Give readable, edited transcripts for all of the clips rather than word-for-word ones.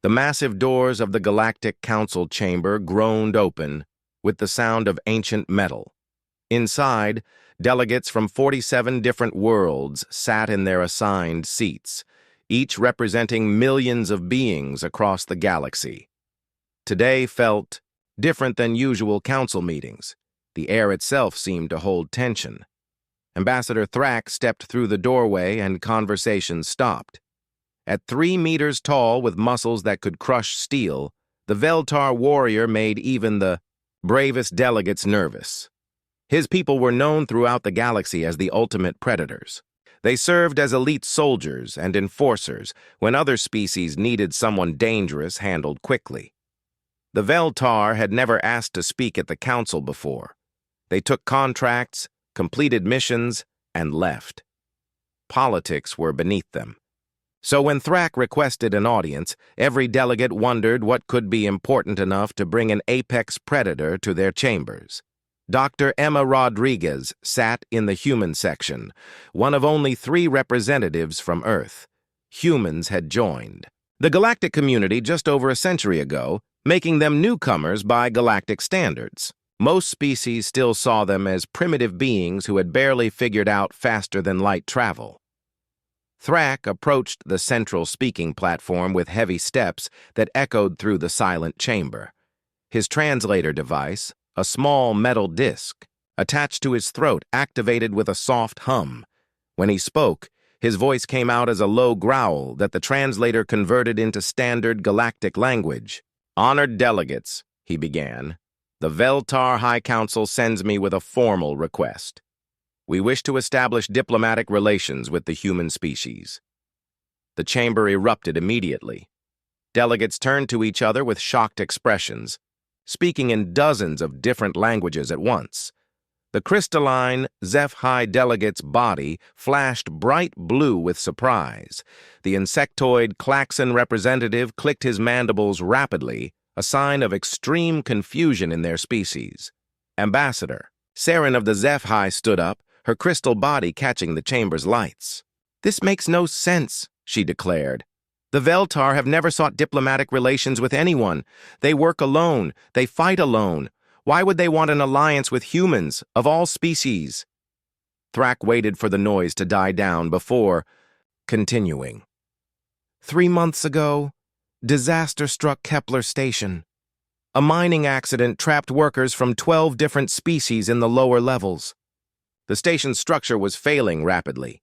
The massive doors of the Galactic Council chamber groaned open with the sound of ancient metal. Inside, delegates from 47 different worlds sat in their assigned seats, each representing millions of beings across the galaxy. Today felt different than usual council meetings. The air itself seemed to hold tension. Ambassador Thrak stepped through the doorway and conversation stopped. At 3 meters tall with muscles that could crush steel, the Veltar warrior made even the bravest delegates nervous. His people were known throughout the galaxy as the ultimate predators. They served as elite soldiers and enforcers when other species needed someone dangerous handled quickly. The Veltar had never asked to speak at the council before. They took contracts, completed missions, and left. Politics were beneath them. So when Thrak requested an audience, every delegate wondered what could be important enough to bring an apex predator to their chambers. Dr. Emma Rodriguez sat in the human section, one of only 3 representatives from Earth. Humans had joined the galactic community just over a century ago, making them newcomers by galactic standards. Most species still saw them as primitive beings who had barely figured out faster-than-light travel. Thrak approached the central speaking platform with heavy steps that echoed through the silent chamber. His translator device, a small metal disc, attached to his throat, activated with a soft hum. When he spoke, his voice came out as a low growl that the translator converted into standard galactic language. "Honored delegates," he began, "the Veltar High Council sends me with a formal request. We wish to establish diplomatic relations with the human species." The chamber erupted immediately. Delegates turned to each other with shocked expressions, speaking in dozens of different languages at once. The crystalline HFY delegate's body flashed bright blue with surprise. The insectoid Klaxon representative clicked his mandibles rapidly, a sign of extreme confusion in their species. Ambassador Saren of the HFY stood up, her crystal body catching the chamber's lights. "This makes no sense," she declared. "The Veltar have never sought diplomatic relations with anyone. They work alone. They fight alone. Why would they want an alliance with humans, of all species?" Thrak waited for the noise to die down before continuing. 3 months ago, disaster struck Kepler Station. A mining accident trapped workers from 12 different species in the lower levels. The station's structure was failing rapidly.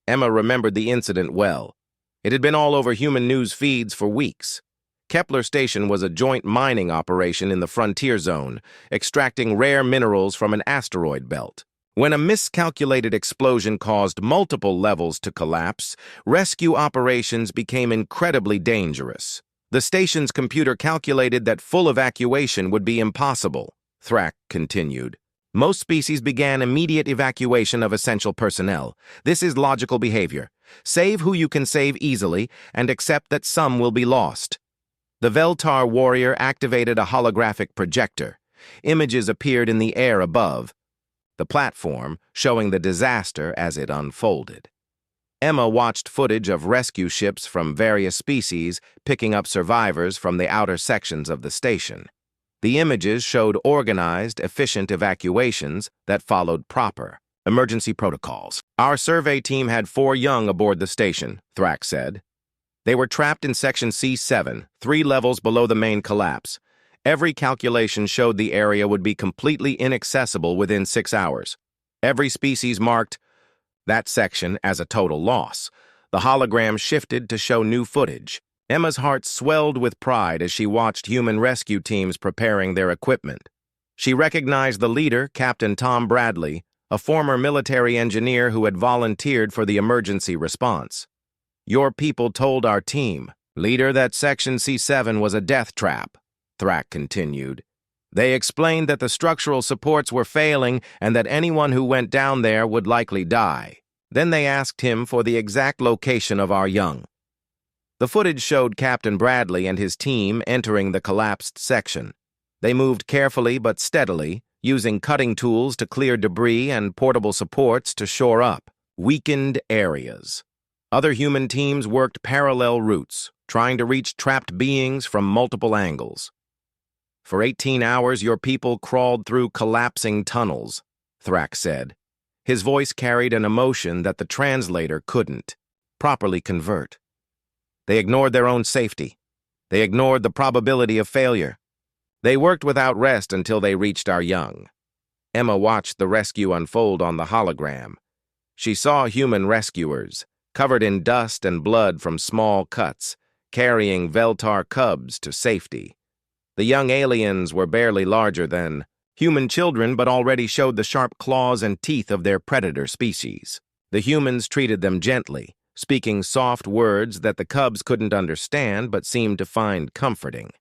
Emma remembered the incident well. It had been all over human news feeds for weeks. Kepler Station was a joint mining operation in the frontier zone, extracting rare minerals from an asteroid belt. When a miscalculated explosion caused multiple levels to collapse, rescue operations became incredibly dangerous. The station's computer calculated that full evacuation would be impossible, Thrak continued. Most species began immediate evacuation of essential personnel. This is logical behavior. Save who you can save easily and accept that some will be lost. The Veltar warrior activated a holographic projector. Images appeared in the air above the platform, showing the disaster as it unfolded. Emma watched footage of rescue ships from various species picking up survivors from the outer sections of the station. The images showed organized, efficient evacuations that followed proper emergency protocols. "Our survey team had 4 young aboard the station," Thrak said. "They were trapped in Section C7, 3 levels below the main collapse. Every calculation showed the area would be completely inaccessible within 6 hours. Every species marked that section as a total loss. The hologram shifted to show new footage. Emma's heart swelled with pride as she watched human rescue teams preparing their equipment. She recognized the leader, Captain Tom Bradley, a former military engineer who had volunteered for the emergency response. "Your people told our team, leader, that Section C7 was a death trap," Thrak continued. "They explained that the structural supports were failing and that anyone who went down there would likely die. Then they asked him for the exact location of our young." The footage showed Captain Bradley and his team entering the collapsed section. They moved carefully but steadily, using cutting tools to clear debris and portable supports to shore up weakened areas. Other human teams worked parallel routes, trying to reach trapped beings from multiple angles. For 18 hours, your people crawled through collapsing tunnels, Thrak said. His voice carried an emotion that the translator couldn't properly convert. They ignored their own safety. They ignored the probability of failure. They worked without rest until they reached our young. Emma watched the rescue unfold on the hologram. She saw human rescuers, covered in dust and blood from small cuts, carrying Veltar cubs to safety. The young aliens were barely larger than human children, but already showed the sharp claws and teeth of their predator species. The humans treated them gently, speaking soft words that the cubs couldn't understand but seemed to find comforting.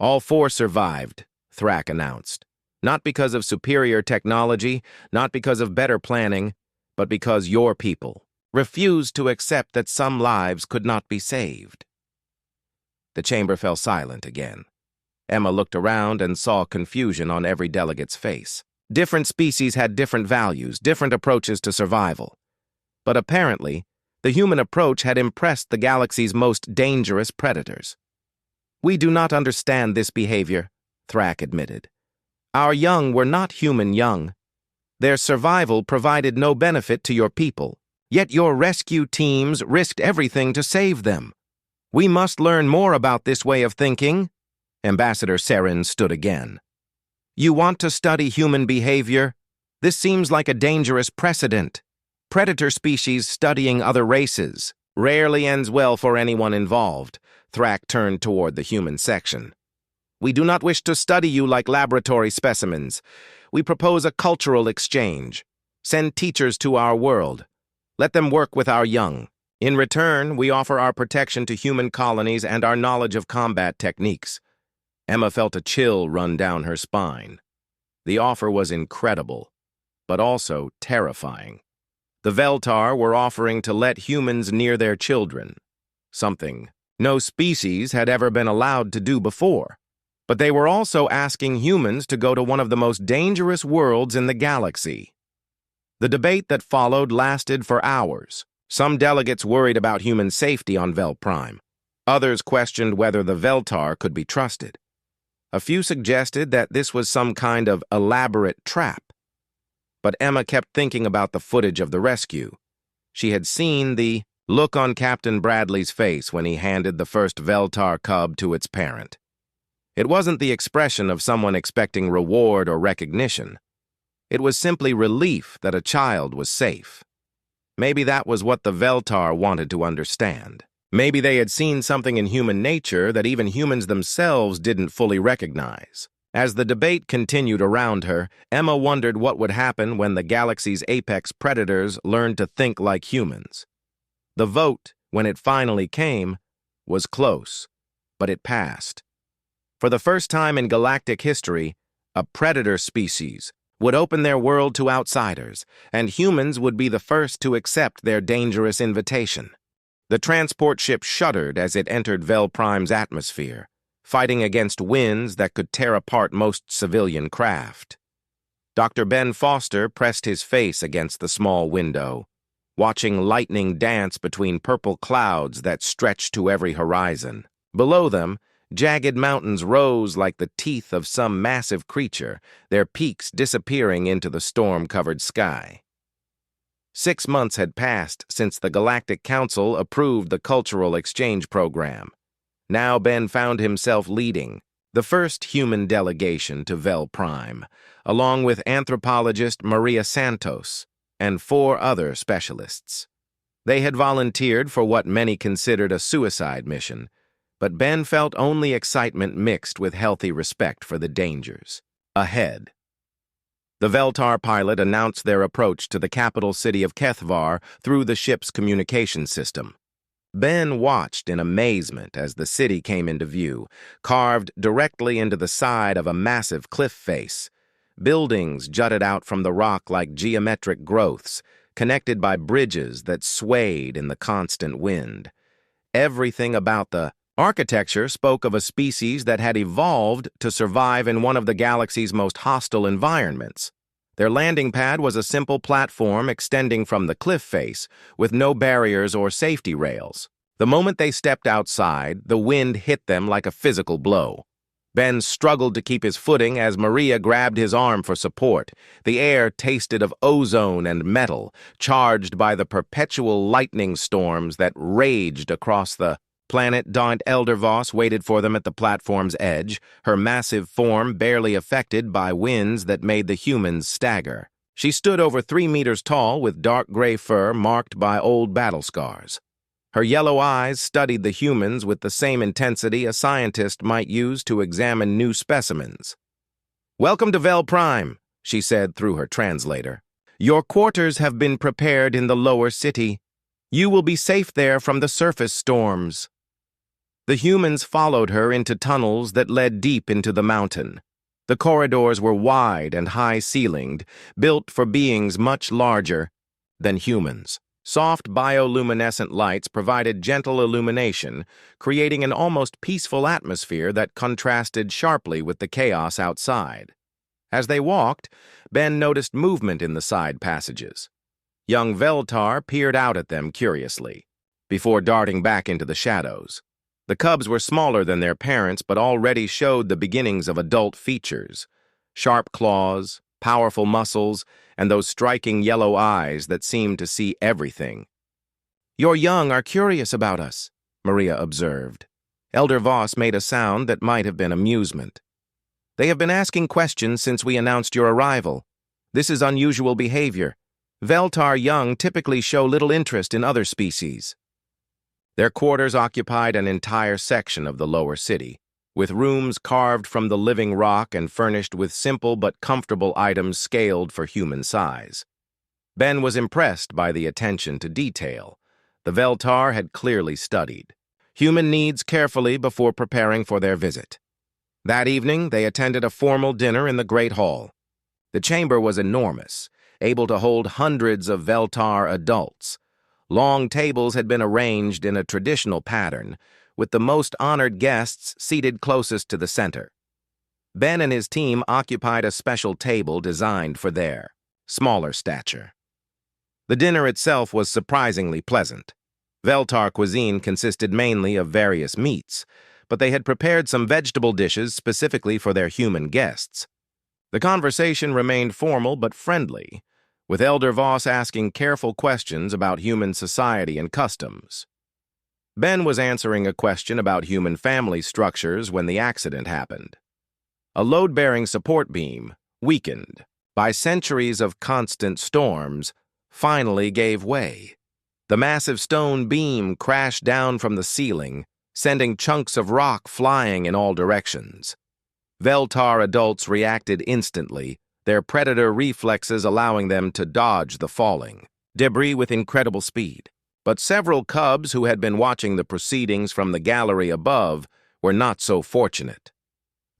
All 4 survived, Thrak announced. Not because of superior technology, not because of better planning, but because your people refused to accept that some lives could not be saved. The chamber fell silent again. Emma looked around and saw confusion on every delegate's face. Different species had different values, different approaches to survival. But apparently, the human approach had impressed the galaxy's most dangerous predators. We do not understand this behavior, Thrak admitted. Our young were not human young. Their survival provided no benefit to your people, yet your rescue teams risked everything to save them. We must learn more about this way of thinking. Ambassador Saren stood again. You want to study human behavior? This seems like a dangerous precedent. Predator species studying other races rarely ends well for anyone involved. Thrak turned toward the human section. We do not wish to study you like laboratory specimens. We propose a cultural exchange. Send teachers to our world. Let them work with our young. In return, we offer our protection to human colonies and our knowledge of combat techniques. Emma felt a chill run down her spine. The offer was incredible, but also terrifying. The Veltar were offering to let humans near their children, something no species had ever been allowed to do before. But they were also asking humans to go to one of the most dangerous worlds in the galaxy. The debate that followed lasted for hours. Some delegates worried about human safety on Vel Prime. Others questioned whether the Veltar could be trusted. A few suggested that this was some kind of elaborate trap. But Emma kept thinking about the footage of the rescue. She had seen the look on Captain Bradley's face when he handed the first Veltar cub to its parent. It wasn't the expression of someone expecting reward or recognition. It was simply relief that a child was safe. Maybe that was what the Veltar wanted to understand. Maybe they had seen something in human nature that even humans themselves didn't fully recognize. As the debate continued around her, Emma wondered what would happen when the galaxy's apex predators learned to think like humans. The vote, when it finally came, was close, but it passed. For the first time in galactic history, a predator species would open their world to outsiders, and humans would be the first to accept their dangerous invitation. The transport ship shuddered as it entered Vel Prime's atmosphere, fighting against winds that could tear apart most civilian craft. Dr. Ben Foster pressed his face against the small window, watching lightning dance between purple clouds that stretched to every horizon. Below them, jagged mountains rose like the teeth of some massive creature, their peaks disappearing into the storm-covered sky. 6 months had passed since the Galactic Council approved the cultural exchange program. Now Ben found himself leading the first human delegation to Vel Prime, along with anthropologist Maria Santos and 4 other specialists. They had volunteered for what many considered a suicide mission, but Ben felt only excitement mixed with healthy respect for the dangers ahead. The Veltar pilot announced their approach to the capital city of Kethvar through the ship's communication system. Ben watched in amazement as the city came into view, carved directly into the side of a massive cliff face. Buildings jutted out from the rock like geometric growths, connected by bridges that swayed in the constant wind. Everything about the architecture spoke of a species that had evolved to survive in one of the galaxy's most hostile environments. Their landing pad was a simple platform extending from the cliff face, with no barriers or safety rails. The moment they stepped outside, the wind hit them like a physical blow. Ben struggled to keep his footing as Maria grabbed his arm for support. The air tasted of ozone and metal, charged by the perpetual lightning storms that raged across the planet. Daunt Elder Voss waited for them at the platform's edge, her massive form barely affected by winds that made the humans stagger. She stood over 3 meters tall with dark gray fur marked by old battle scars. Her yellow eyes studied the humans with the same intensity a scientist might use to examine new specimens. "Welcome to Vel Prime," she said through her translator. "Your quarters have been prepared in the lower city. You will be safe there from the surface storms." The humans followed her into tunnels that led deep into the mountain. The corridors were wide and high-ceilinged, built for beings much larger than humans. Soft bioluminescent lights provided gentle illumination, creating an almost peaceful atmosphere that contrasted sharply with the chaos outside. As they walked, Ben noticed movement in the side passages. Young Veltar peered out at them curiously, before darting back into the shadows. The cubs were smaller than their parents, but already showed the beginnings of adult features: sharp claws, powerful muscles, and those striking yellow eyes that seemed to see everything. "Your young are curious about us," Maria observed. Elder Voss made a sound that might have been amusement. "They have been asking questions since we announced your arrival. This is unusual behavior. Veltar young typically show little interest in other species." Their quarters occupied an entire section of the lower city, with rooms carved from the living rock and furnished with simple but comfortable items scaled for human size. Ben was impressed by the attention to detail. The Veltar had clearly studied human needs carefully before preparing for their visit. That evening, they attended a formal dinner in the Great Hall. The chamber was enormous, able to hold hundreds of Veltar adults. Long tables had been arranged in a traditional pattern, with the most honored guests seated closest to the center. Ben and his team occupied a special table designed for their smaller stature. The dinner itself was surprisingly pleasant. Veltar cuisine consisted mainly of various meats, but they had prepared some vegetable dishes specifically for their human guests. The conversation remained formal but friendly, with Elder Voss asking careful questions about human society and customs. Ben was answering a question about human family structures when the accident happened. A load-bearing support beam, weakened by centuries of constant storms, finally gave way. The massive stone beam crashed down from the ceiling, sending chunks of rock flying in all directions. Veltar adults reacted instantly, their predator reflexes allowing them to dodge the falling debris with incredible speed. But several cubs who had been watching the proceedings from the gallery above were not so fortunate.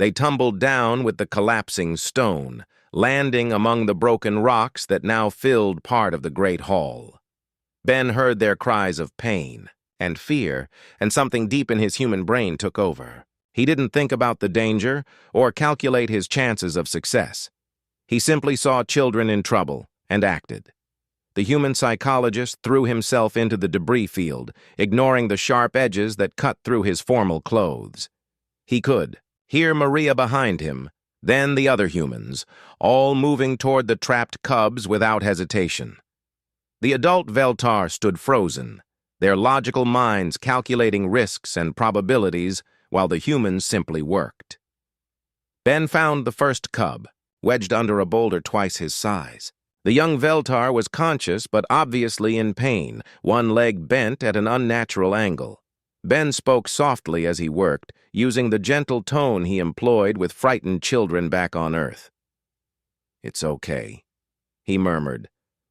They tumbled down with the collapsing stone, landing among the broken rocks that now filled part of the great hall. Ben heard their cries of pain and fear, and something deep in his human brain took over. He didn't think about the danger or calculate his chances of success. He simply saw children in trouble and acted. The human psychologist threw himself into the debris field, ignoring the sharp edges that cut through his formal clothes. He could hear Maria behind him, then the other humans, all moving toward the trapped cubs without hesitation. The adult Veltar stood frozen, their logical minds calculating risks and probabilities while the humans simply worked. Ben found the first cub, wedged under a boulder twice his size. The young Veltar was conscious but obviously in pain, one leg bent at an unnatural angle. Ben spoke softly as he worked, using the gentle tone he employed with frightened children back on Earth. "It's okay," he murmured,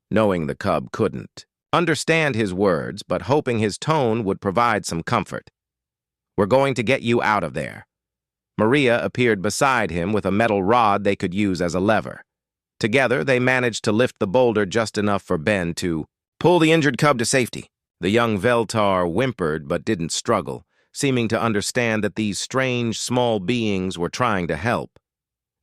knowing the cub couldn't understand his words, but hoping his tone would provide some comfort. "We're going to get you out of there." Maria appeared beside him with a metal rod they could use as a lever. Together, they managed to lift the boulder just enough for Ben to pull the injured cub to safety. The young Veltar whimpered but didn't struggle, seeming to understand that these strange, small beings were trying to help.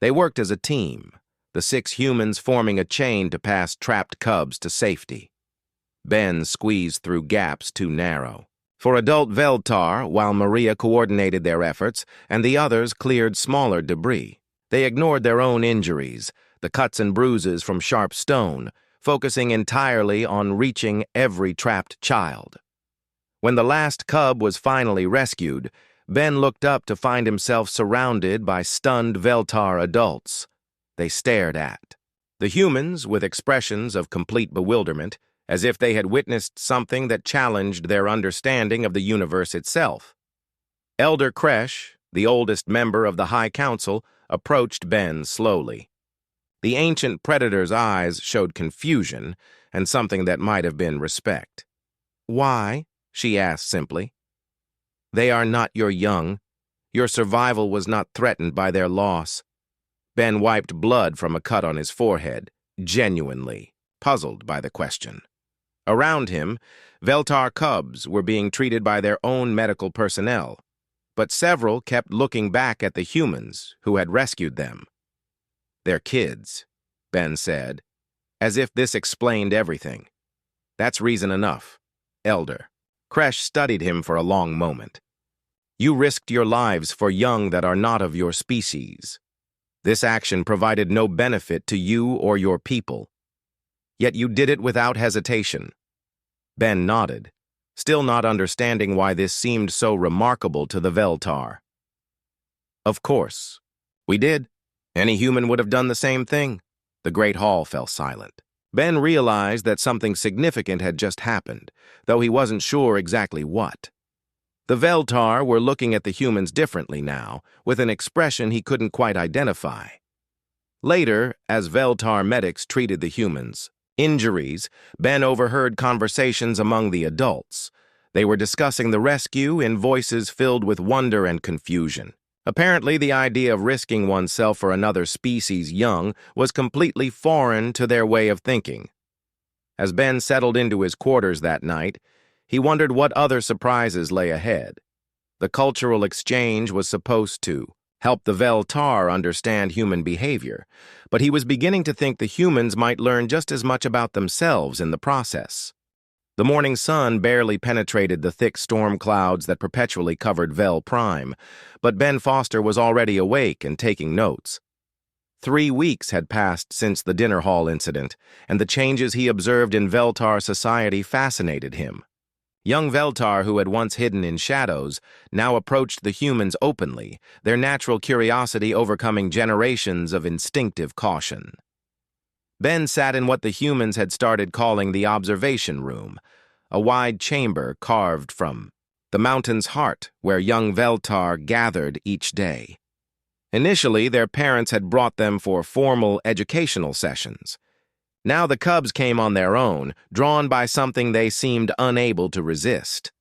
They worked as a team, the 6 humans forming a chain to pass trapped cubs to safety. Ben squeezed through gaps too narrow. For adult Veltar, while Maria coordinated their efforts and the others cleared smaller debris, they ignored their own injuries, the cuts and bruises from sharp stone, focusing entirely on reaching every trapped child. When the last cub was finally rescued, Ben looked up to find himself surrounded by stunned Veltar adults. They stared at the humans with expressions of complete bewilderment, as if they had witnessed something that challenged their understanding of the universe itself. Elder Kresh, the oldest member of the High Council, approached Ben slowly. The ancient predator's eyes showed confusion and something that might have been respect. "Why?" she asked simply. "They are not your young. Your survival was not threatened by their loss." Ben wiped blood from a cut on his forehead, genuinely puzzled by the question. Around him, Veltar cubs were being treated by their own medical personnel, but several kept looking back at the humans who had rescued them. "They're kids," Ben said, as if this explained everything. "That's reason enough, Elder." Kresh studied him for a long moment. "You risked your lives for young that are not of your species. This action provided no benefit to you or your people. Yet you did it without hesitation." Ben nodded, still not understanding why this seemed so remarkable to the Veltar. "Of course. We did. Any human would have done the same thing." The Great Hall fell silent. Ben realized that something significant had just happened, though he wasn't sure exactly what. The Veltar were looking at the humans differently now, with an expression he couldn't quite identify. Later, as Veltar medics treated the humans' injuries, Ben overheard conversations among the adults. They were discussing the rescue in voices filled with wonder and confusion. Apparently, the idea of risking oneself for another species' young was completely foreign to their way of thinking. As Ben settled into his quarters that night, he wondered what other surprises lay ahead. The cultural exchange was supposed to help the Veltar understand human behavior, but he was beginning to think the humans might learn just as much about themselves in the process. The morning sun barely penetrated the thick storm clouds that perpetually covered Vel Prime, but Ben Foster was already awake and taking notes. 3 weeks had passed since the dinner hall incident, and the changes he observed in Veltar society fascinated him. Young Veltar, who had once hidden in shadows, now approached the humans openly, their natural curiosity overcoming generations of instinctive caution. Ben sat in what the humans had started calling the observation room, a wide chamber carved from the mountain's heart where young Veltar gathered each day. Initially, their parents had brought them for formal educational sessions. Now the cubs came on their own, drawn by something they seemed unable to resist.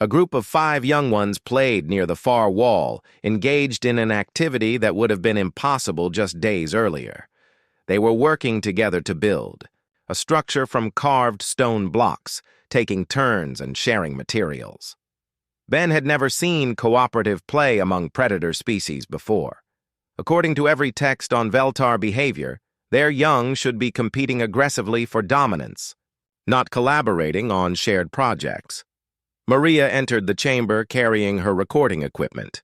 A group of 5 young ones played near the far wall, engaged in an activity that would have been impossible just days earlier. They were working together to build a structure from carved stone blocks, taking turns and sharing materials. Ben had never seen cooperative play among predator species before. According to every text on Veltar behavior, their young should be competing aggressively for dominance, not collaborating on shared projects. Maria entered the chamber carrying her recording equipment.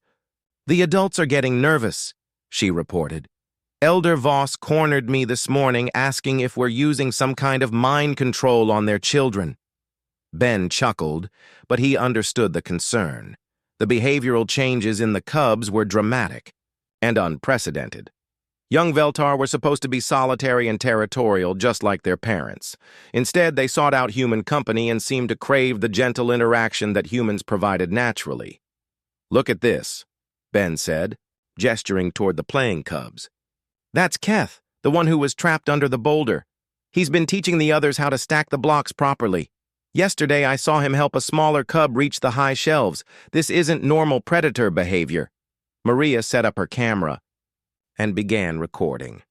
"The adults are getting nervous," she reported. "Elder Voss cornered me this morning asking if we're using some kind of mind control on their children." Ben chuckled, but he understood the concern. The behavioral changes in the cubs were dramatic and unprecedented. Young Veltar were supposed to be solitary and territorial, just like their parents. Instead, they sought out human company and seemed to crave the gentle interaction that humans provided naturally. "Look at this," Ben said, gesturing toward the playing cubs. "That's Keth, the one who was trapped under the boulder. He's been teaching the others how to stack the blocks properly. Yesterday, I saw him help a smaller cub reach the high shelves. This isn't normal predator behavior." Maria set up her camera and began recording.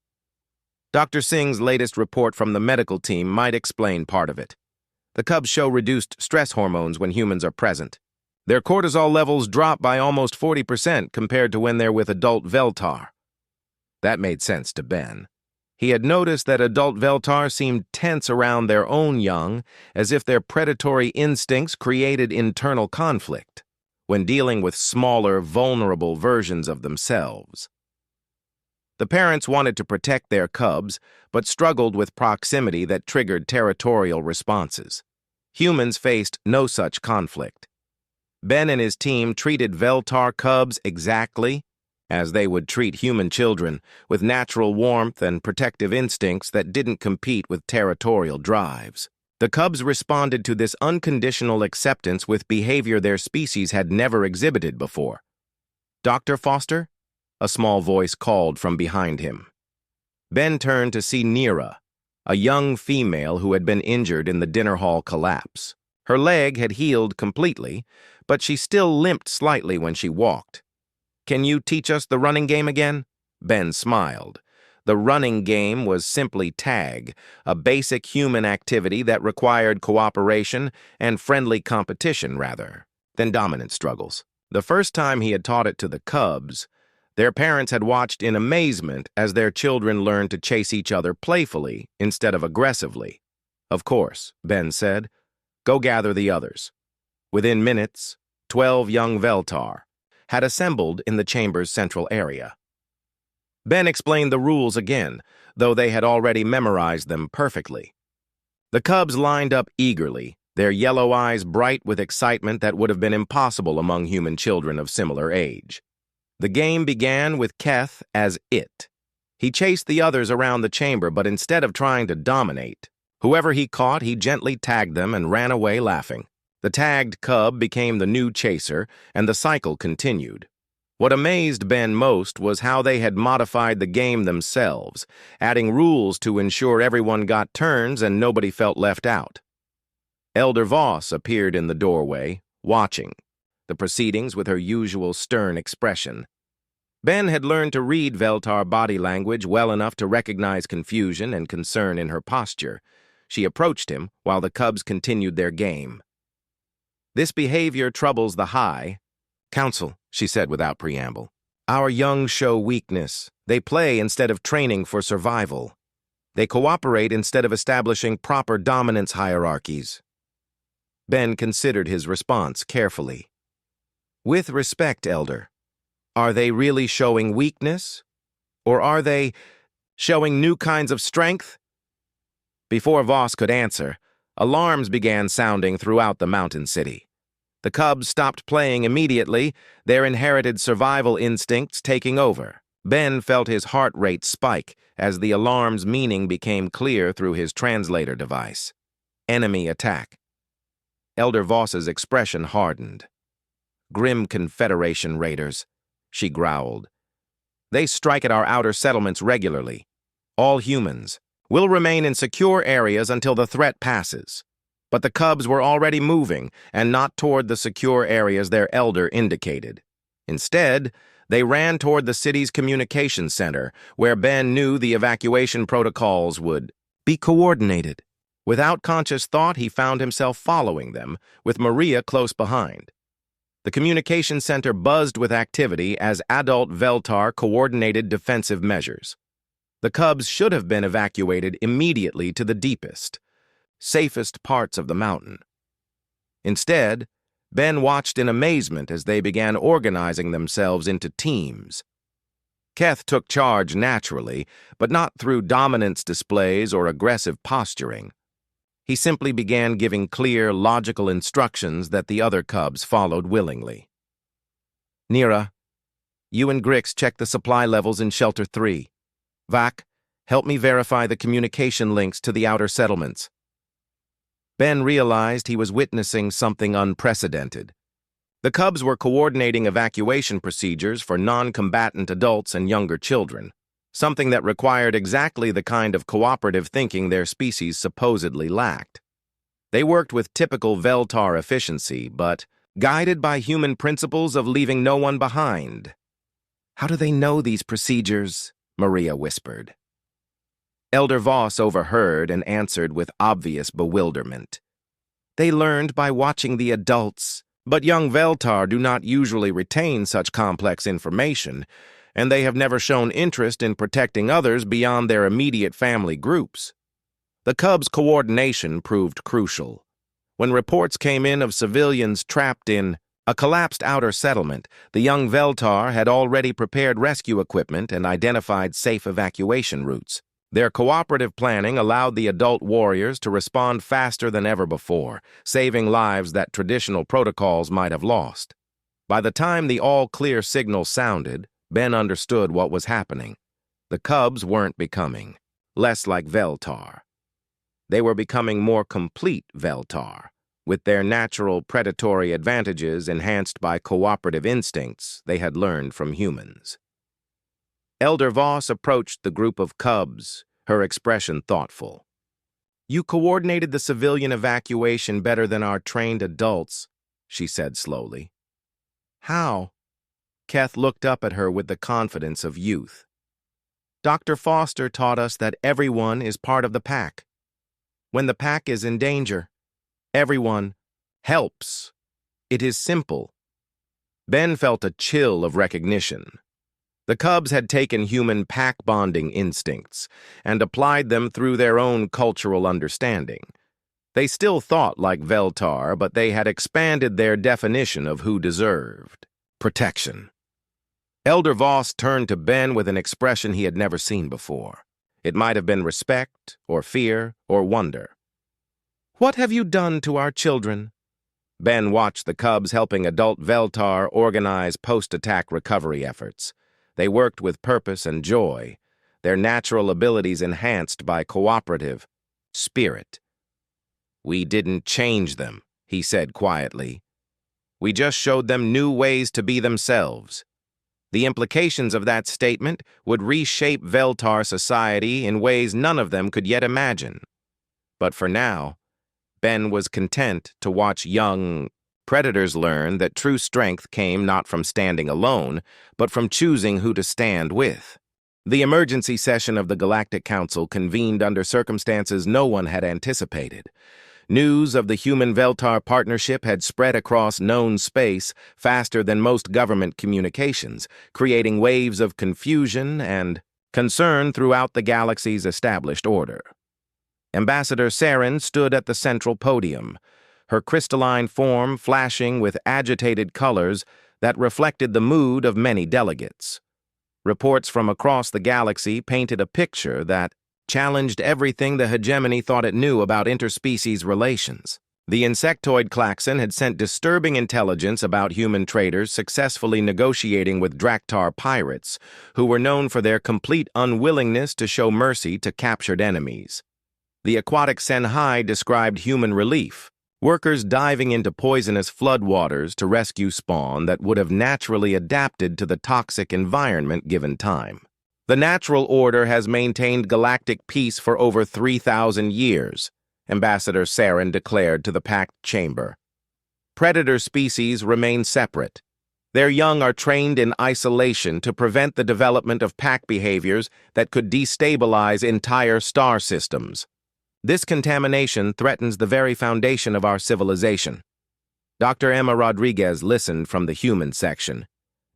Dr. Singh's latest report from the medical team might explain part of it. The cubs show reduced stress hormones when humans are present. Their cortisol levels drop by almost 40% compared to when they're with adult Veltar. That made sense to Ben. He had noticed that adult Veltar seemed tense around their own young, as if their predatory instincts created internal conflict when dealing with smaller, vulnerable versions of themselves. The parents wanted to protect their cubs, but struggled with proximity that triggered territorial responses. Humans faced no such conflict. Ben and his team treated Veltar cubs exactly as they would treat human children, with natural warmth and protective instincts that didn't compete with territorial drives. The cubs responded to this unconditional acceptance with behavior their species had never exhibited before. "Dr. Foster?" a small voice called from behind him. Ben turned to see Nira, a young female who had been injured in the dinner hall collapse. Her leg had healed completely, but she still limped slightly when she walked. "Can you teach us the running game again?" Ben smiled. The running game was simply tag, a basic human activity that required cooperation and friendly competition rather than dominant struggles. The first time he had taught it to the cubs, their parents had watched in amazement as their children learned to chase each other playfully instead of aggressively. "Of course," Ben said. "Go gather the others." Within minutes, 12 young Veltar had assembled in the chamber's central area. Ben explained the rules again, though they had already memorized them perfectly. The cubs lined up eagerly, their yellow eyes bright with excitement that would have been impossible among human children of similar age. The game began with Keth as it. He chased the others around the chamber, but instead of trying to dominate, whoever he caught, he gently tagged them and ran away laughing. The tagged cub became the new chaser, and the cycle continued. What amazed Ben most was how they had modified the game themselves, adding rules to ensure everyone got turns and nobody felt left out. Elder Voss appeared in the doorway, watching the proceedings with her usual stern expression. Ben had learned to read Veltar body language well enough to recognize confusion and concern in her posture. She approached him while the cubs continued their game. "This behavior troubles the High Council," she said without preamble. "Our young show weakness. They play instead of training for survival. They cooperate instead of establishing proper dominance hierarchies." Ben considered his response carefully. "With respect, Elder, are they really showing weakness? Or are they showing new kinds of strength?" Before Voss could answer, alarms began sounding throughout the mountain city. The cubs stopped playing immediately, their inherited survival instincts taking over. Ben felt his heart rate spike as the alarm's meaning became clear through his translator device. Enemy attack. Elder Voss's expression hardened. "Grim Confederation raiders," she growled. "They strike at our outer settlements regularly. All humans will remain in secure areas until the threat passes." But the cubs were already moving, and not toward the secure areas their elder indicated. Instead, they ran toward the city's communication center, where Ben knew the evacuation protocols would be coordinated. Without conscious thought, he found himself following them, with Maria close behind. The communication center buzzed with activity as adult Veltar coordinated defensive measures. The cubs should have been evacuated immediately to the deepest, safest parts of the mountain. Instead, Ben watched in amazement as they began organizing themselves into teams. Keth took charge naturally, but not through dominance displays or aggressive posturing. He simply began giving clear, logical instructions that the other cubs followed willingly. "Nira, you and Grix check the supply levels in Shelter 3. Vac, help me verify the communication links to the outer settlements." Ben realized he was witnessing something unprecedented. The cubs were coordinating evacuation procedures for non-combatant adults and younger children, something that required exactly the kind of cooperative thinking their species supposedly lacked. They worked with typical Veltar efficiency, but guided by human principles of leaving no one behind. "How do they know these procedures?" Maria whispered. Elder Voss overheard and answered with obvious bewilderment. "They learned by watching the adults, but young Veltar do not usually retain such complex information, and they have never shown interest in protecting others beyond their immediate family groups. The Cubs' coordination proved crucial. When reports came in of civilians trapped in a collapsed outer settlement, the young Veltar had already prepared rescue equipment and identified safe evacuation routes. Their cooperative planning allowed the adult warriors to respond faster than ever before, saving lives that traditional protocols might have lost. By the time the all-clear signal sounded, Ben understood what was happening. The Cubs weren't becoming less like Veltar. They were becoming more complete Veltar, with their natural predatory advantages enhanced by cooperative instincts they had learned from humans. Elder Voss approached the group of Cubs, her expression thoughtful. "You coordinated the civilian evacuation better than our trained adults," she said slowly. "How?" Keth looked up at her with the confidence of youth. "Dr. Foster taught us that everyone is part of the pack. When the pack is in danger, everyone helps. It is simple." Ben felt a chill of recognition. The Cubs had taken human pack-bonding instincts and applied them through their own cultural understanding. They still thought like Veltar, but they had expanded their definition of who deserved protection. Elder Voss turned to Ben with an expression he had never seen before. It might have been respect, or fear, or wonder. "What have you done to our children?" Ben watched the Cubs helping adult Veltar organize post-attack recovery efforts. They worked with purpose and joy, their natural abilities enhanced by cooperative spirit. "We didn't change them," he said quietly. "We just showed them new ways to be themselves." The implications of that statement would reshape Veltar society in ways none of them could yet imagine. But for now, Ben was content to watch young predators learn that true strength came not from standing alone, but from choosing who to stand with. The emergency session of the Galactic Council convened under circumstances no one had anticipated. News of the Human-Veltar partnership had spread across known space faster than most government communications, creating waves of confusion and concern throughout the galaxy's established order. Ambassador Saren stood at the central podium, her crystalline form flashing with agitated colors that reflected the mood of many delegates. Reports from across the galaxy painted a picture that challenged everything the hegemony thought it knew about interspecies relations. The insectoid klaxon had sent disturbing intelligence about human traders successfully negotiating with Draktar pirates, who were known for their complete unwillingness to show mercy to captured enemies. The aquatic Senhai described human relief, workers diving into poisonous floodwaters to rescue spawn that would have naturally adapted to the toxic environment given time. The natural order has maintained galactic peace for over 3,000 years, Ambassador Saren declared to the packed chamber. Predator species remain separate. Their young are trained in isolation to prevent the development of pack behaviors that could destabilize entire star systems. This contamination threatens the very foundation of our civilization. Dr. Emma Rodriguez listened from the human section,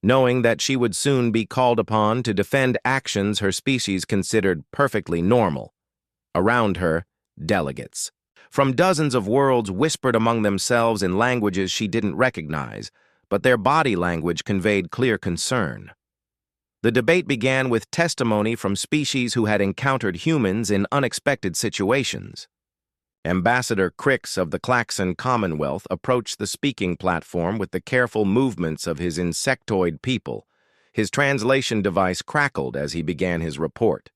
knowing that she would soon be called upon to defend actions her species considered perfectly normal. Around her, delegates from dozens of worlds whispered among themselves in languages she didn't recognize, but their body language conveyed clear concern. The debate began with testimony from species who had encountered humans in unexpected situations. Ambassador Crix of the Klaxon Commonwealth approached the speaking platform with the careful movements of his insectoid people. His translation device crackled as he began his report.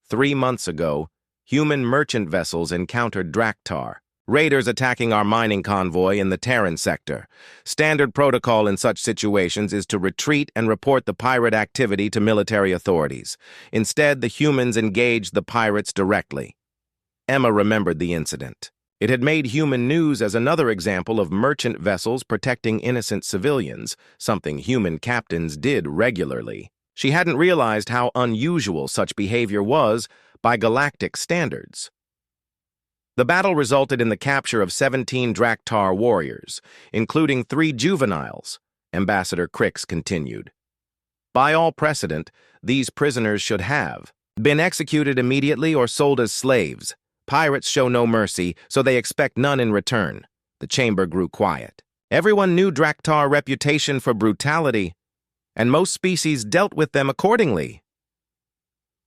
3 months ago, human merchant vessels encountered Draktar, raiders attacking our mining convoy in the Terran sector. Standard protocol in such situations is to retreat and report the pirate activity to military authorities. Instead, the humans engaged the pirates directly. Emma remembered the incident. It had made human news as another example of merchant vessels protecting innocent civilians, something human captains did regularly. She hadn't realized how unusual such behavior was by galactic standards. The battle resulted in the capture of 17 Draktar warriors, including 3 juveniles, Ambassador Crix continued. By all precedent, these prisoners should have been executed immediately or sold as slaves. Pirates show no mercy, so they expect none in return. The chamber grew quiet. Everyone knew Draktar's reputation for brutality, and most species dealt with them accordingly.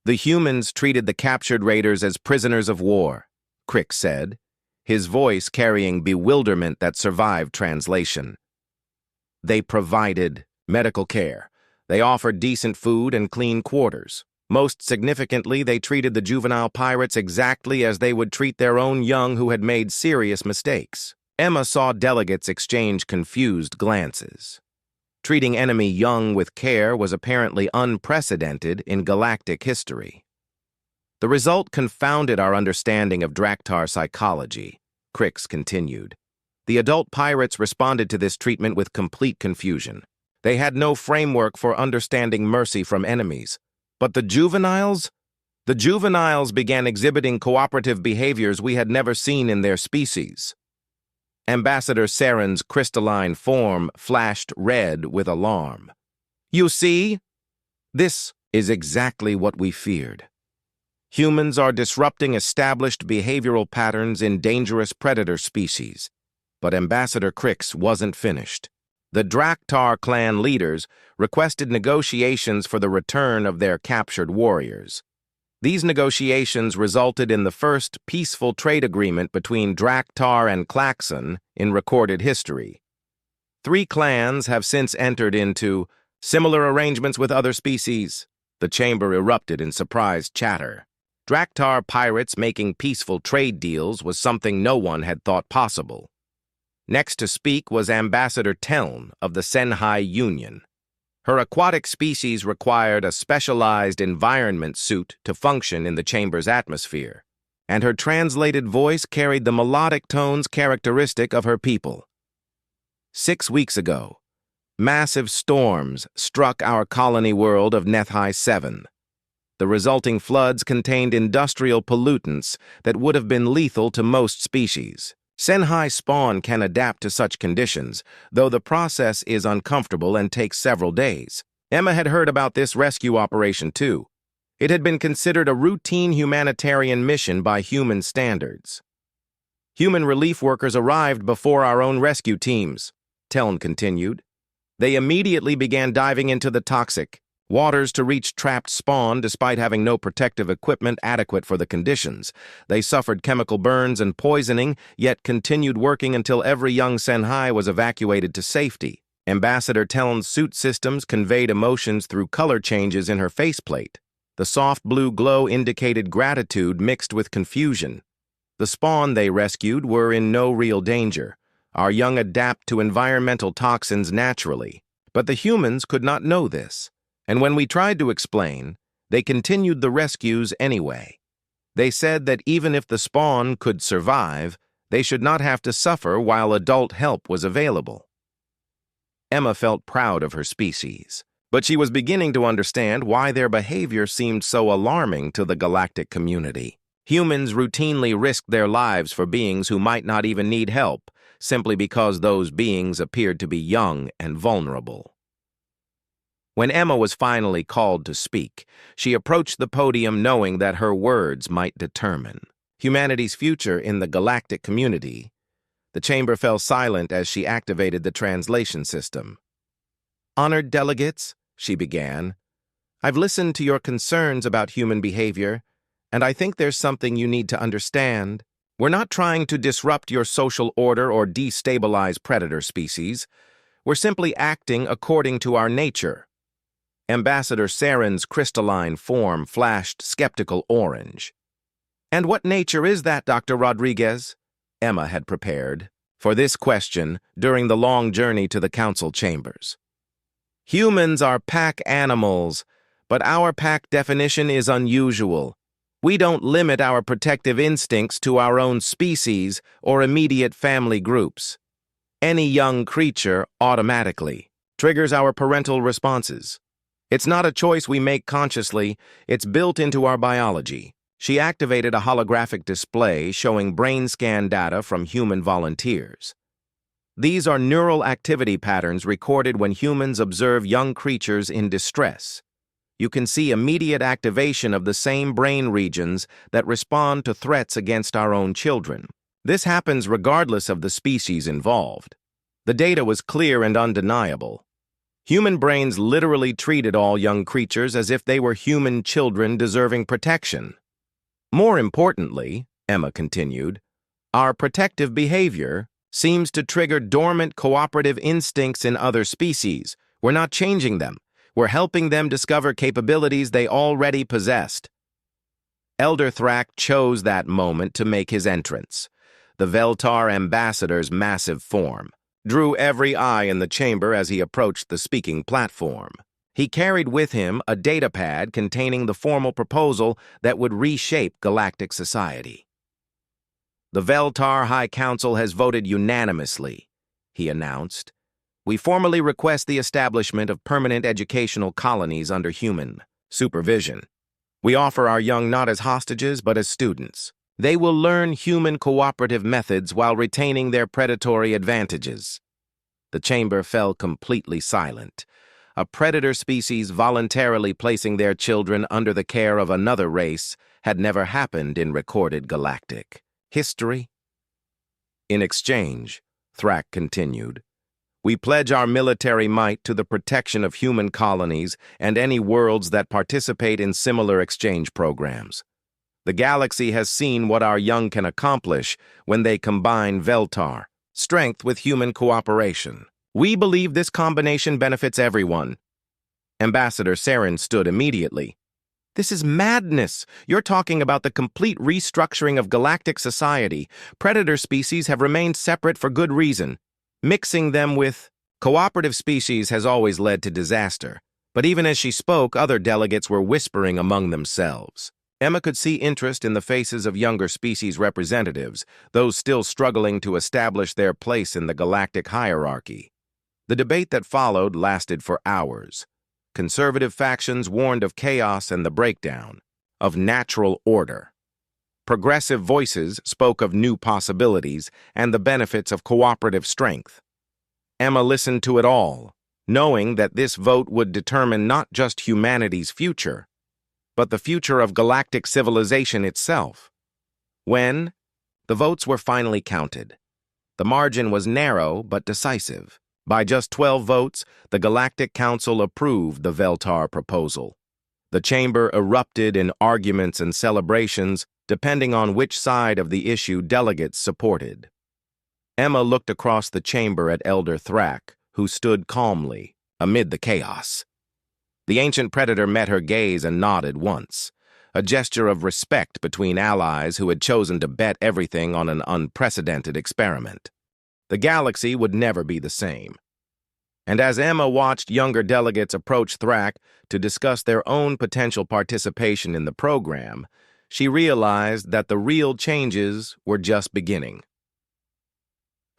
The humans treated the captured raiders as prisoners of war, Crick said, his voice carrying bewilderment that survived translation. They provided medical care. They offered decent food and clean quarters. Most significantly, they treated the juvenile pirates exactly as they would treat their own young who had made serious mistakes. Emma saw delegates exchange confused glances. Treating enemy young with care was apparently unprecedented in galactic history. The result confounded our understanding of Draktar psychology, Crix continued. The adult pirates responded to this treatment with complete confusion. They had no framework for understanding mercy from enemies. But the juveniles? The juveniles began exhibiting cooperative behaviors we had never seen in their species. Ambassador Saren's crystalline form flashed red with alarm. You see? This is exactly what we feared. Humans are disrupting established behavioral patterns in dangerous predator species. But Ambassador Crix wasn't finished. The Draktar clan leaders requested negotiations for the return of their captured warriors. These negotiations resulted in the first peaceful trade agreement between Draktar and Klaxon in recorded history. 3 clans have since entered into similar arrangements with other species. The chamber erupted in surprised chatter. Draktar pirates making peaceful trade deals was something no one had thought possible. Next to speak was Ambassador Teln of the Senhai Union. Her aquatic species required a specialized environment suit to function in the chamber's atmosphere, and her translated voice carried the melodic tones characteristic of her people. 6 weeks ago, massive storms struck our colony world of Nethai 7. The resulting floods contained industrial pollutants that would have been lethal to most species. Senhai spawn can adapt to such conditions, though the process is uncomfortable and takes several days. Emma had heard about this rescue operation too. It had been considered a routine humanitarian mission by human standards. Human relief workers arrived before our own rescue teams, Teln continued. They immediately began diving into the toxic waters to reach trapped spawn despite having no protective equipment adequate for the conditions. They suffered chemical burns and poisoning, yet continued working until every young Senhai was evacuated to safety. Ambassador Teln's suit systems conveyed emotions through color changes in her faceplate. The soft blue glow indicated gratitude mixed with confusion. The spawn they rescued were in no real danger. Our young adapt to environmental toxins naturally, but the humans could not know this. And when we tried to explain, they continued the rescues anyway. They said that even if the spawn could survive, they should not have to suffer while adult help was available. Emma felt proud of her species, but she was beginning to understand why their behavior seemed so alarming to the galactic community. Humans routinely risked their lives for beings who might not even need help, simply because those beings appeared to be young and vulnerable. When Emma was finally called to speak, she approached the podium knowing that her words might determine humanity's future in the galactic community. The chamber fell silent as she activated the translation system. "Honored delegates," she began, "I've listened to your concerns about human behavior, and I think there's something you need to understand. We're not trying to disrupt your social order or destabilize predator species. We're simply acting according to our nature." Ambassador Saren's crystalline form flashed skeptical orange. "And what nature is that, Dr. Rodriguez?" Emma had prepared for this question during the long journey to the council chambers. "Humans are pack animals, but our pack definition is unusual. We don't limit our protective instincts to our own species or immediate family groups. Any young creature automatically triggers our parental responses. It's not a choice we make consciously, it's built into our biology." She activated a holographic display showing brain scan data from human volunteers. These are neural activity patterns recorded when humans observe young creatures in distress. You can see immediate activation of the same brain regions that respond to threats against our own children. This happens regardless of the species involved. The data was clear and undeniable. Human brains literally treated all young creatures as if they were human children deserving protection. More importantly, Emma continued, our protective behavior seems to trigger dormant cooperative instincts in other species. We're not changing them. We're helping them discover capabilities they already possessed. Elder Thrak chose that moment to make his entrance. The Veltar ambassador's massive form drew every eye in the chamber as he approached the speaking platform. He carried with him a datapad containing the formal proposal that would reshape galactic society. The Veltar High Council has voted unanimously, he announced. We formally request the establishment of permanent educational colonies under human supervision. We offer our young not as hostages but as students. They will learn human cooperative methods while retaining their predatory advantages. The chamber fell completely silent. A predator species voluntarily placing their children under the care of another race had never happened in recorded galactic history. In exchange, Thrak continued, we pledge our military might to the protection of human colonies and any worlds that participate in similar exchange programs. The galaxy has seen what our young can accomplish when they combine Veltar strength with human cooperation. We believe this combination benefits everyone. Ambassador Saren stood immediately. This is madness. You're talking about the complete restructuring of galactic society. Predator species have remained separate for good reason. Mixing them with cooperative species has always led to disaster. But even as she spoke, other delegates were whispering among themselves. Emma could see interest in the faces of younger species representatives, those still struggling to establish their place in the galactic hierarchy. The debate that followed lasted for hours. Conservative factions warned of chaos and the breakdown of natural order. Progressive voices spoke of new possibilities and the benefits of cooperative strength. Emma listened to it all, knowing that this vote would determine not just humanity's future, but the future of galactic civilization itself. When the votes were finally counted, the margin was narrow but decisive. By just 12 votes, the Galactic Council approved the Veltar proposal. The chamber erupted in arguments and celebrations, depending on which side of the issue delegates supported. Emma looked across the chamber at Elder Thrak, who stood calmly amid the chaos. The ancient predator met her gaze and nodded once, a gesture of respect between allies who had chosen to bet everything on an unprecedented experiment. The galaxy would never be the same. And as Emma watched younger delegates approach Thrak to discuss their own potential participation in the program, she realized that the real changes were just beginning.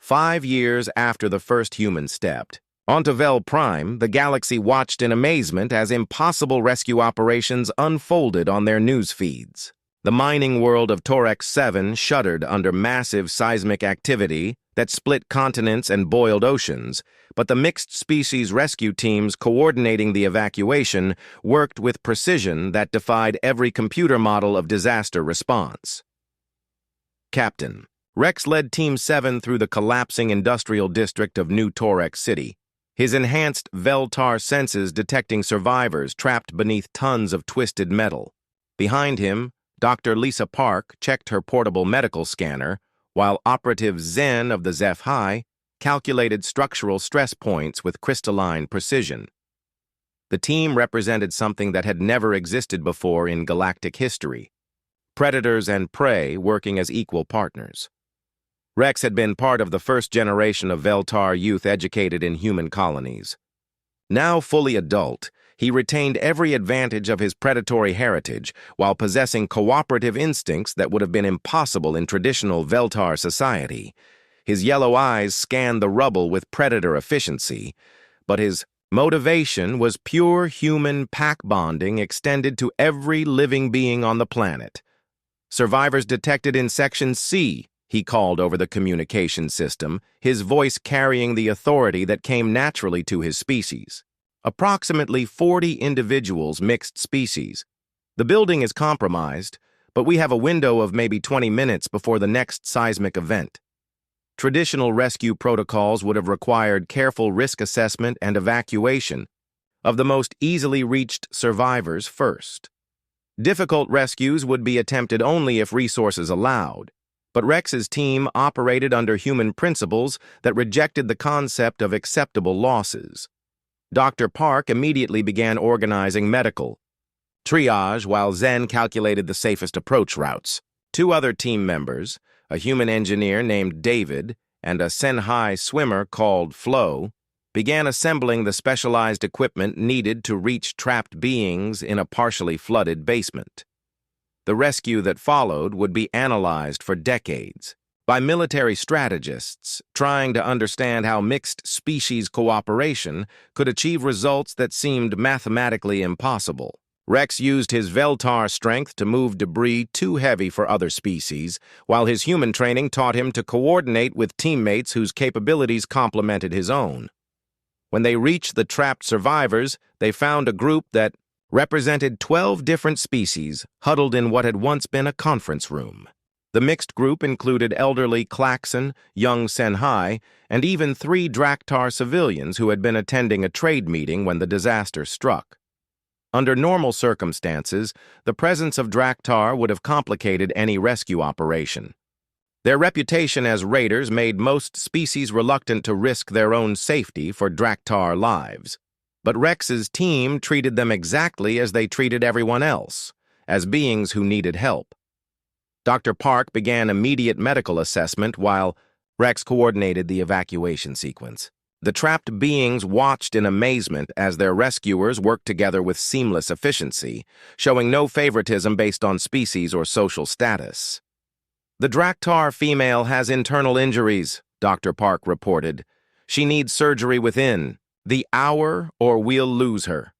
5 years after the first human stepped onto Vel Prime, the galaxy watched in amazement as impossible rescue operations unfolded on their news feeds. The mining world of Torex 7 shuddered under massive seismic activity that split continents and boiled oceans, but the mixed species rescue teams coordinating the evacuation worked with precision that defied every computer model of disaster response. Captain Rex led Team 7 through the collapsing industrial district of New Torex City, his enhanced Veltar senses detecting survivors trapped beneath tons of twisted metal. Behind him, Dr. Lisa Park checked her portable medical scanner, while Operative Zen of the Zeph High calculated structural stress points with crystalline precision. The team represented something that had never existed before in galactic history: predators and prey working as equal partners. Rex had been part of the first generation of Veltar youth educated in human colonies. Now fully adult, he retained every advantage of his predatory heritage while possessing cooperative instincts that would have been impossible in traditional Veltar society. His yellow eyes scanned the rubble with predator efficiency, but his motivation was pure human pack bonding extended to every living being on the planet. Survivors detected in Section C, he called over the communication system, his voice carrying the authority that came naturally to his species. Approximately 40 individuals, mixed species. The building is compromised, but we have a window of maybe 20 minutes before the next seismic event. Traditional rescue protocols would have required careful risk assessment and evacuation of the most easily reached survivors first. Difficult rescues would be attempted only if resources allowed, but Rex's team operated under human principles that rejected the concept of acceptable losses. Dr. Park immediately began organizing medical triage while Zen calculated the safest approach routes. Two other team members, a human engineer named David and a Senhai swimmer called Flo, began assembling the specialized equipment needed to reach trapped beings in a partially flooded basement. The rescue that followed would be analyzed for decades by military strategists trying to understand how mixed species cooperation could achieve results that seemed mathematically impossible. Rex used his Veltar strength to move debris too heavy for other species, while his human training taught him to coordinate with teammates whose capabilities complemented his own. When they reached the trapped survivors, they found a group that represented 12 different species huddled in what had once been a conference room. The mixed group included elderly Klaxon, young Senhai, and even 3 Draktar civilians who had been attending a trade meeting when the disaster struck. Under normal circumstances, the presence of Draktar would have complicated any rescue operation. Their reputation as raiders made most species reluctant to risk their own safety for Draktar lives. But Rex's team treated them exactly as they treated everyone else, as beings who needed help. Dr. Park began immediate medical assessment while Rex coordinated the evacuation sequence. The trapped beings watched in amazement as their rescuers worked together with seamless efficiency, showing no favoritism based on species or social status. "The Draktar female has internal injuries," Dr. Park reported. "She needs surgery within the hour or we'll lose her."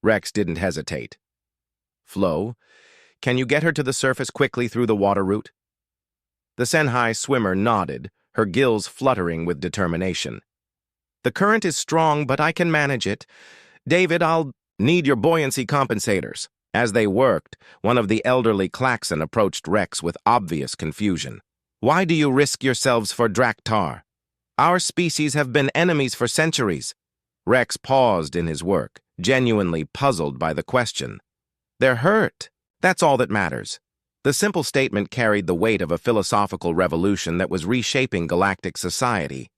Rex didn't hesitate. "Flo, can you get her to the surface quickly through the water route?" The Senhai swimmer nodded, her gills fluttering with determination. "The current is strong, but I can manage it. David, I'll need your buoyancy compensators." As they worked, one of the elderly Klaxon approached Rex with obvious confusion. "Why do you risk yourselves for Draktar? Our species have been enemies for centuries." Rex paused in his work, genuinely puzzled by the question. "They're hurt. That's all that matters." The simple statement carried the weight of a philosophical revolution that was reshaping galactic society.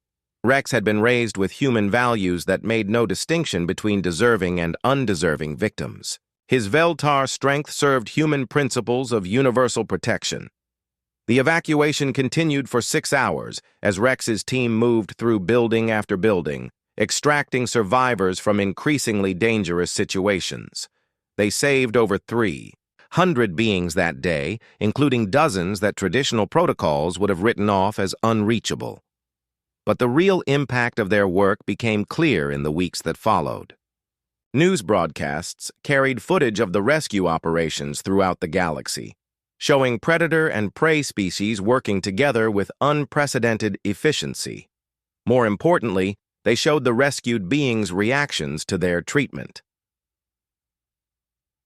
Rex had been raised with human values that made no distinction between deserving and undeserving victims. His Veltar strength served human principles of universal protection. The evacuation continued for 6 hours as Rex's team moved through building after building, extracting survivors from increasingly dangerous situations. They saved over 300 beings that day, including dozens that traditional protocols would have written off as unreachable. But the real impact of their work became clear in the weeks that followed. News broadcasts carried footage of the rescue operations throughout the galaxy, showing predator and prey species working together with unprecedented efficiency. More importantly, they showed the rescued beings' reactions to their treatment.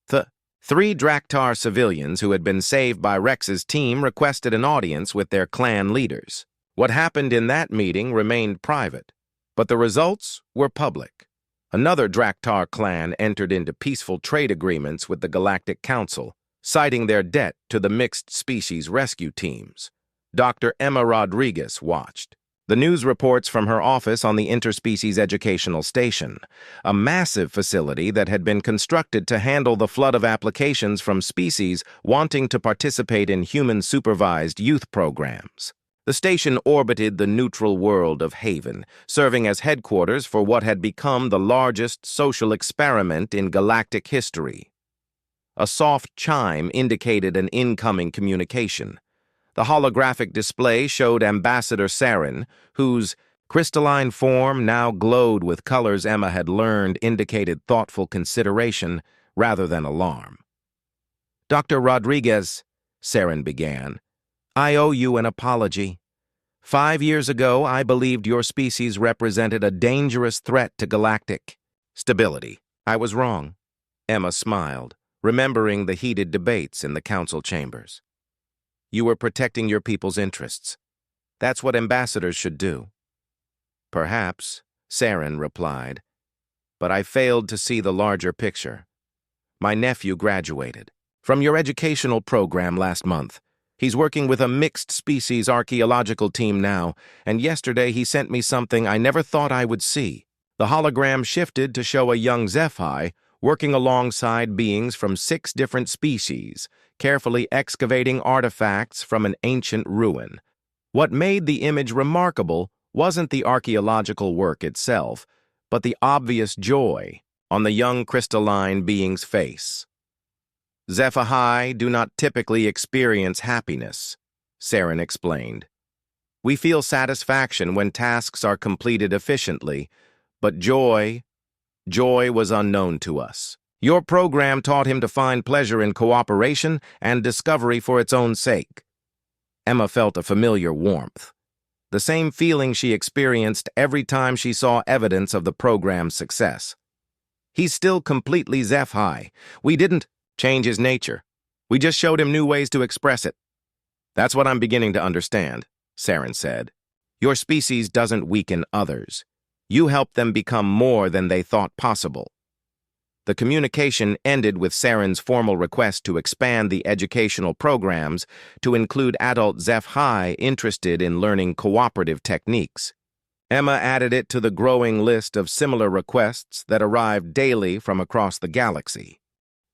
The 3 Draktar civilians who had been saved by Rex's team requested an audience with their clan leaders. What happened in that meeting remained private, but the results were public. Another Draktar clan entered into peaceful trade agreements with the Galactic Council, citing their debt to the mixed species rescue teams. Dr. Emma Rodriguez watched. The news reports from her office on the Interspecies Educational Station, a massive facility that had been constructed to handle the flood of applications from species wanting to participate in human-supervised youth programs. The station orbited the neutral world of Haven, serving as headquarters for what had become the largest social experiment in galactic history. A soft chime indicated an incoming communication. The holographic display showed Ambassador Saren, whose crystalline form now glowed with colors Emma had learned indicated thoughtful consideration rather than alarm. "Dr. Rodriguez," Saren began, I owe you an apology. 5 years ago, I believed your species represented a dangerous threat to galactic stability. I was wrong. Emma smiled, remembering the heated debates in the council chambers. You were protecting your people's interests. That's what ambassadors should do. Perhaps, Saren replied, but I failed to see the larger picture. My nephew graduated from your educational program last month. He's working with a mixed-species archaeological team now, and yesterday he sent me something I never thought I would see. The hologram shifted to show a young HFY working alongside beings from 6 different species, carefully excavating artifacts from an ancient ruin. What made the image remarkable wasn't the archaeological work itself, but the obvious joy on the young crystalline being's face. HFY do not typically experience happiness, Saren explained. We feel satisfaction when tasks are completed efficiently, but joy was unknown to us. Your program taught him to find pleasure in cooperation and discovery for its own sake. Emma felt a familiar warmth, the same feeling she experienced every time she saw evidence of the program's success. He's still completely HFY. We didn't change his nature. We just showed him new ways to express it. That's what I'm beginning to understand, Saren said. Your species doesn't weaken others. You help them become more than they thought possible. The communication ended with Saren's formal request to expand the educational programs to include adult HFY interested in learning cooperative techniques. Emma added it to the growing list of similar requests that arrived daily from across the galaxy.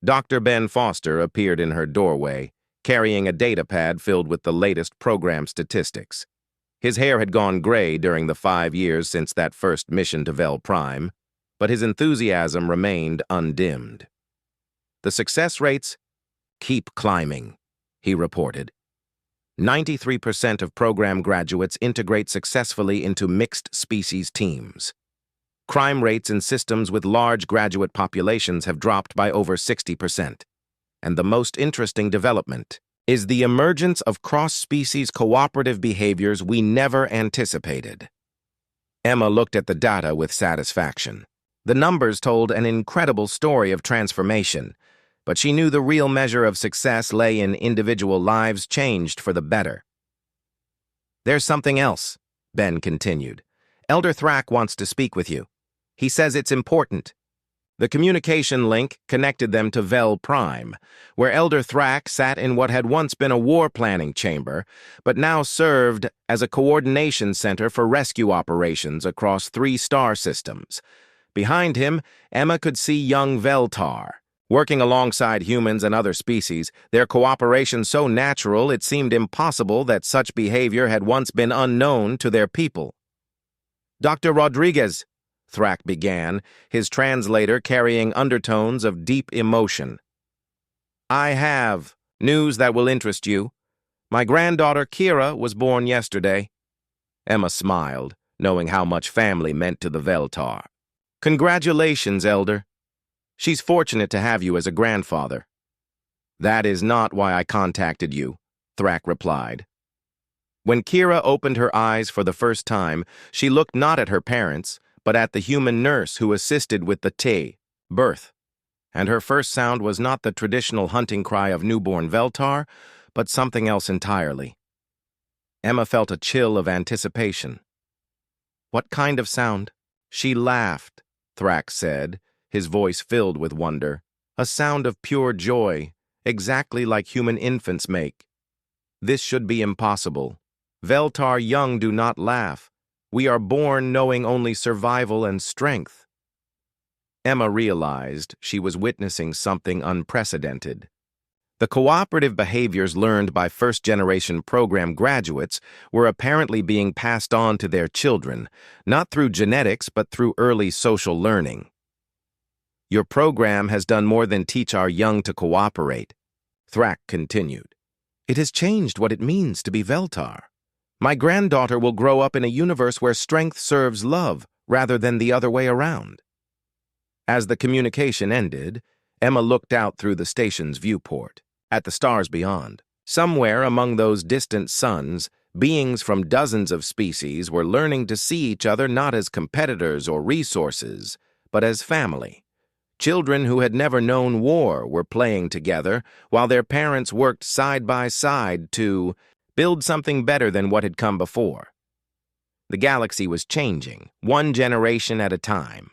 Dr. Ben Foster appeared in her doorway, carrying a datapad filled with the latest program statistics. His hair had gone gray during the 5 years since that first mission to Vel Prime, but his enthusiasm remained undimmed. The success rates keep climbing, he reported. 93% of program graduates integrate successfully into mixed-species teams. Crime rates in systems with large graduate populations have dropped by over 60%. And the most interesting development is the emergence of cross-species cooperative behaviors we never anticipated. Emma looked at the data with satisfaction. The numbers told an incredible story of transformation, but she knew the real measure of success lay in individual lives changed for the better. There's something else, Ben continued. Elder Thrak wants to speak with you. He says it's important. The communication link connected them to Vel Prime, where Elder Thrak sat in what had once been a war planning chamber, but now served as a coordination center for rescue operations across 3 star systems. Behind him, Emma could see young Veltar. Working alongside humans and other species, their cooperation so natural it seemed impossible that such behavior had once been unknown to their people. Dr. Rodriguez, Thrak began, his translator carrying undertones of deep emotion. I have news that will interest you. My granddaughter Kira was born yesterday. Emma smiled, knowing how much family meant to the Veltar. Congratulations, Elder. She's fortunate to have you as a grandfather. That is not why I contacted you, Thrak replied. When Kira opened her eyes for the first time, she looked not at her parents, but at the human nurse who assisted with the birth. And her first sound was not the traditional hunting cry of newborn Veltar, but something else entirely. Emma felt a chill of anticipation. What kind of sound? She laughed, Thrak said, his voice filled with wonder. A sound of pure joy, exactly like human infants make. This should be impossible. Veltar young do not laugh. We are born knowing only survival and strength. Emma realized she was witnessing something unprecedented. The cooperative behaviors learned by first-generation program graduates were apparently being passed on to their children, not through genetics but through early social learning. Your program has done more than teach our young to cooperate, Thrak continued. It has changed what it means to be Veltar. My granddaughter will grow up in a universe where strength serves love rather than the other way around. As the communication ended, Emma looked out through the station's viewport, at the stars beyond. Somewhere among those distant suns, beings from dozens of species were learning to see each other not as competitors or resources, but as family. Children who had never known war were playing together, while their parents worked side by side to build something better than what had come before. The galaxy was changing, one generation at a time.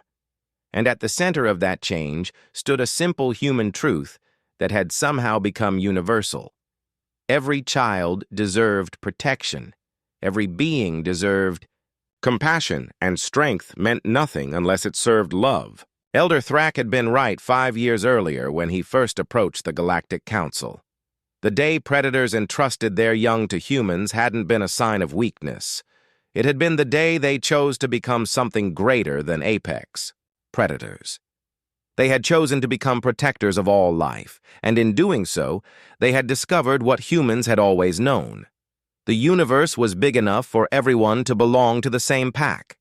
And at the center of that change stood a simple human truth that had somehow become universal. Every child deserved protection. Every being deserved compassion, and strength meant nothing unless it served love. Elder Thrak had been right 5 years earlier when he first approached the Galactic Council. The day predators entrusted their young to humans hadn't been a sign of weakness. It had been the day they chose to become something greater than apex, predators. They had chosen to become protectors of all life, and in doing so, they had discovered what humans had always known. The universe was big enough for everyone to belong to the same pack.